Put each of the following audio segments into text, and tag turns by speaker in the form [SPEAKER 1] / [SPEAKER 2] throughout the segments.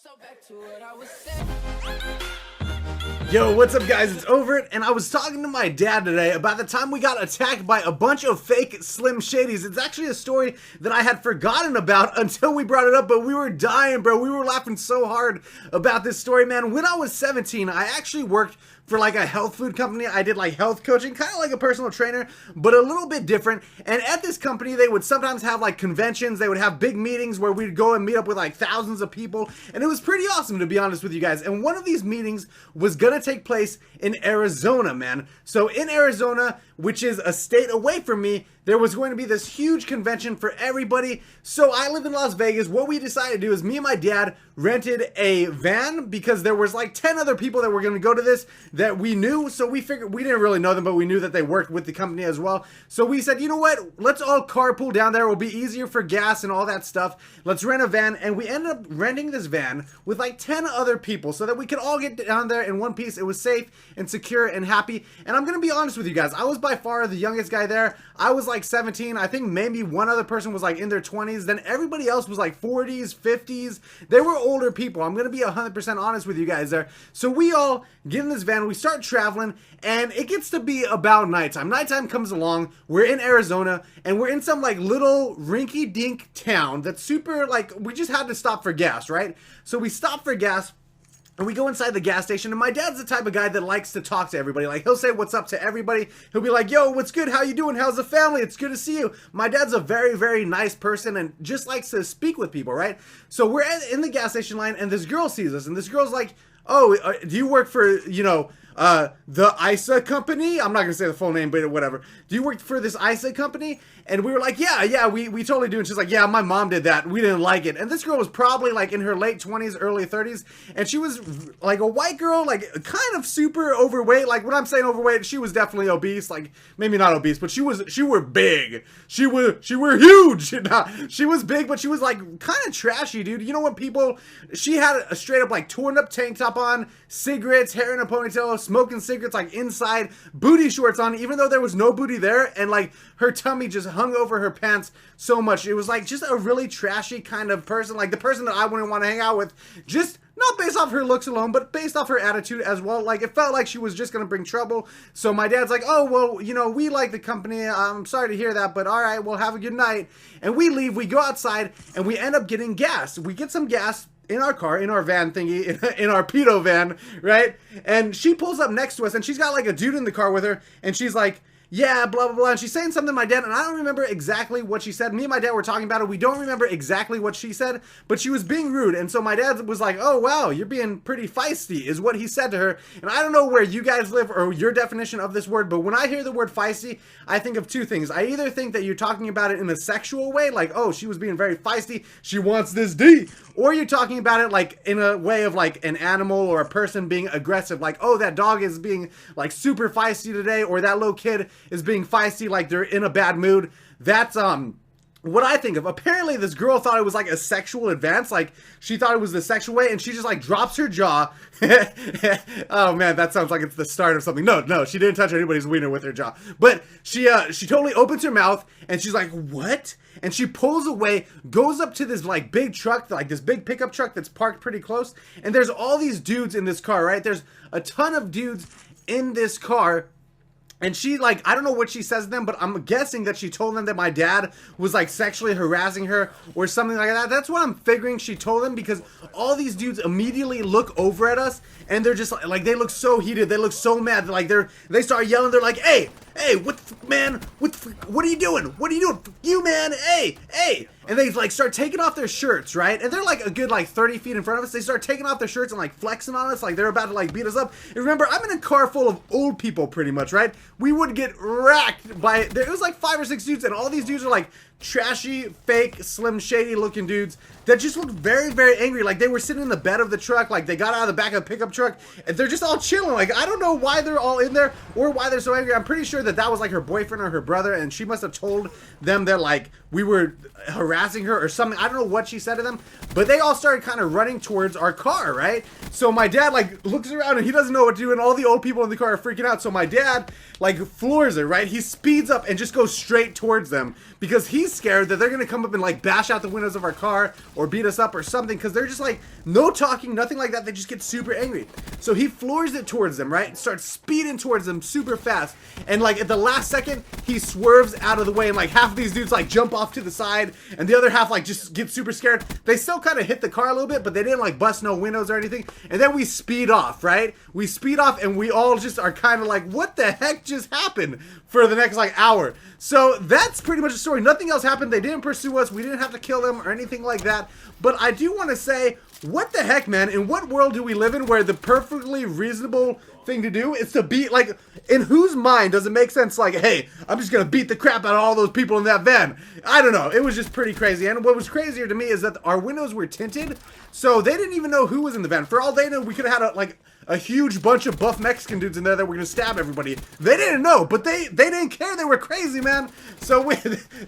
[SPEAKER 1] So back to what I was saying.
[SPEAKER 2] Yo, what's up guys, it's Overt, and I was talking to my dad today about the time we got attacked by a bunch of fake Slim Shadys. It's actually a story that I had forgotten about until we brought it up, but we were dying, bro. We were laughing so hard about this story, man. When I was 17, I actually worked for like a health food company. I did like health coaching, kind of like a personal trainer, but a little bit different. And at this company, they would sometimes have like conventions. They would have big meetings where we'd go and meet up with like thousands of people. And it was pretty awesome, to be honest with you guys. And one of these meetings was gonna take place in Arizona, man. So in Arizona, which is a state away from me, there was going to be this huge convention for everybody. So I live in Las Vegas. What we decided to do is me and my dad rented a van because there was like 10 other people that were going to go to this that we knew. So we figured, we didn't really know them, but we knew that they worked with the company as well. So we said, you know what? Let's all carpool down there. It will be easier for gas and all that stuff. Let's rent a van. And we ended up renting this van with like 10 other people so that we could all get down there in one piece. It was safe and secure and happy. And I'm going to be honest with you guys. I was by far the youngest guy there. I was like 17. I think maybe one other person was like in their 20s. Then everybody else was like 40s, 50s. They were older people. I'm going to be 100% honest with you guys there. So we all get in this van. We start traveling and it gets to be about nighttime. Nighttime comes along. We're in Arizona and we're in some like little rinky dink town that's super like, we just had to stop for gas, right? So we stop for gas. And we go inside the gas station, and my dad's the type of guy that likes to talk to everybody. Like, he'll say what's up to everybody. He'll be like, yo, what's good? How you doing? How's the family? It's good to see you. My dad's a very, very nice person and just likes to speak with people, right? So we're in the gas station line, and this girl sees us, and this girl's like, oh, do you work for, you know, the ISA company? I'm not gonna say the full name, but whatever. Do you work for this ISA company? And we were like, yeah, we totally do. And she's like, yeah, my mom did that. We didn't like it. And this girl was probably like in her late 20s, early 30s. And she was like a white girl, like kind of super overweight. Like when I'm saying overweight, she was definitely obese. Like maybe not obese, but she were big. She were huge. Nah, she was big, but she was like kind of trashy, dude. You know when people, she had a straight up like torn up tank top on, cigarettes, hair in a ponytail, smoking cigarettes like inside, booty shorts on, even though there was no booty there. And like her tummy just hung over her pants so much. It was like just a really trashy kind of person, like the person that I wouldn't want to hang out with, just not based off her looks alone, but based off her attitude as well. Like it felt like she was just gonna bring trouble. So my dad's like, oh, well, you know, we like the company. I'm sorry to hear that, but all right, well, have a good night. And we leave, we go outside and we end up getting gas. We get some gas in our car, in our van thingy, in our pedo van, right? And she pulls up next to us and she's got like a dude in the car with her and she's like, yeah, blah, blah, blah. And she's saying something to my dad, and I don't remember exactly what she said. Me and my dad were talking about it. We don't remember exactly what she said, but she was being rude. And so my dad was like, oh, wow, you're being pretty feisty, is what he said to her. And I don't know where you guys live or your definition of this word, but when I hear the word feisty, I think of two things. I either think that you're talking about it in a sexual way, like, oh, she was being very feisty, she wants this D, or you're talking about it like in a way of like an animal or a person being aggressive, like, oh, that dog is being like super feisty today, or that little kid is being feisty, like they're in a bad mood. That's what I think of. Apparently this girl thought it was like a sexual advance, like she thought it was the sexual way, and she just like drops her jaw. Oh man, that sounds like it's the start of something. No, she didn't touch anybody's wiener with her jaw, but she totally opens her mouth and she's like, what? And she pulls away, goes up to this like big truck, like this big pickup truck that's parked pretty close, and there's all these dudes in this car, right? There's a ton of dudes in this car. And she, like, I don't know what she says to them, but I'm guessing that she told them that my dad was, like, sexually harassing her or something like that. That's what I'm figuring she told them, because all these dudes immediately look over at us, and they're just, like, they look so heated. They look so mad. Like, they start yelling. They're like, hey, what are you doing? What are you doing? You, man, hey. And they like start taking off their shirts, right? And they're like a good like 30 feet in front of us. They start taking off their shirts and like flexing on us like they're about to like beat us up. And remember, I'm in a car full of old people pretty much, right? We would get racked by, it was like 5 or 6 dudes, and all these dudes are like trashy, fake, Slim Shady looking dudes that just looked very, very angry. Like they were sitting in the bed of the truck, like they got out of the back of the pickup truck, and they're just all chilling. Like I don't know why they're all in there or why they're so angry. I'm pretty sure that was like her boyfriend or her brother, and she must have told them that like we were harassing her or something. I don't know what she said to them, but they all started kind of running towards our car, right? So my dad like looks around and he doesn't know what to do, and all the old people in the car are freaking out. So my dad like floors it, right? He speeds up and just goes straight towards them because he he's scared that they're gonna come up and like bash out the windows of our car or beat us up or something, because they're just like, no talking, nothing like that. They just get super angry. So he floors it towards them, right? And starts speeding towards them super fast. And like at the last second, he swerves out of the way, and like half of these dudes like jump off to the side, and the other half like just get super scared. They still kind of hit the car a little bit, but they didn't like bust no windows or anything. And then we speed off, right? We speed off, and we all just are kind of like, what the heck just happened, for the next like hour. So that's pretty much the story. Nothing else happened. They didn't pursue us. We didn't have to kill them or anything like that. But I do want to say, what the heck, man? In what world do we live in where the perfectly reasonable thing to do is to beat, like, in whose mind does it make sense, like, hey, I'm just gonna beat the crap out of all those people in that van? I don't know. It was just pretty crazy. And what was crazier to me is that our windows were tinted, so they didn't even know who was in the van. For all they know, we could have had a huge bunch of buff Mexican dudes in there that were gonna stab everybody. They didn't know, but they didn't care. They were crazy, man. So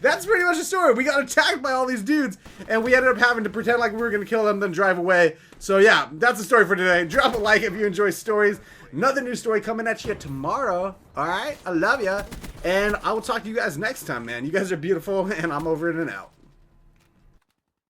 [SPEAKER 2] that's pretty much the story. We got attacked by all these dudes, and we ended up having to pretend like we were gonna kill them, then drive away. So yeah, that's the story for today. Drop a like if you enjoy stories. Another new story coming at you tomorrow. All right, I love ya, and I will talk to you guys next time, man. You guys are beautiful, and I'm over it and out.